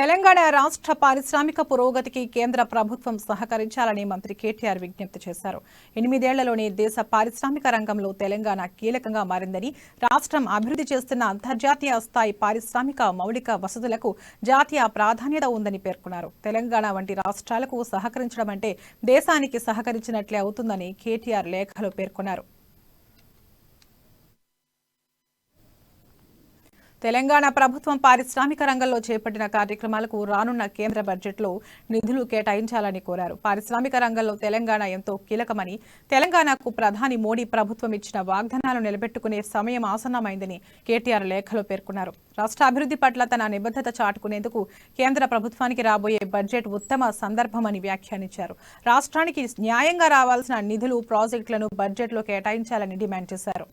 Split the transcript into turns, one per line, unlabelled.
తెలంగాణ రాష్ట్ర పారిశ్రామిక పురోగతికి కేంద్ర ప్రభుత్వం సహకరించాలని మంత్రి కేటీఆర్ విజ్ఞప్తి చేశారు. 8 ఏళ్లలోనే దేశ పారిశ్రామిక రంగంలో తెలంగాణ కీలకంగా మారిందని, రాష్ట్రం అభివృద్ధి చేస్తున్న అంతర్జాతీయ స్థాయి పారిశ్రామిక మౌలిక వసతులకు జాతీయ ప్రాధాన్యత ఉందని పేర్కొన్నారు. తెలంగాణ వంటి రాష్ట్రాలకు సహకరించడం అంటే దేశానికి సహకరించినట్లే అవుతుందని కేటీఆర్ లేఖలో పేర్కొన్నారు. తెలంగాణ ప్రభుత్వం పారిశ్రామిక రంగంలో చేపట్టిన కార్యక్రమాలకు రానున్న కేంద్ర బడ్జెట్లో నిధులు కేటాయించాలని కోరారు. పారిశ్రామిక రంగంలో తెలంగాణ ఎంతో కీలకమని, తెలంగాణకు ప్రధాని మోడీ ప్రభుత్వం ఇచ్చిన వాగ్దానాలు నిలబెట్టుకునే సమయం ఆసన్నమైందని కేటీఆర్ లేఖలో పేర్కొన్నారు. రాష్ట్ర అభివృద్ధి పట్ల తన నిబద్ధత చాటుకునేందుకు కేంద్ర ప్రభుత్వానికి రాబోయే బడ్జెట్ ఉత్తమ సందర్భమని వ్యాఖ్యానించారు. రాష్ట్రానికి న్యాయంగా రావాల్సిన నిధులు, ప్రాజెక్టులను బడ్జెట్లో కేటాయించాలని డిమాండ్ చేశారు.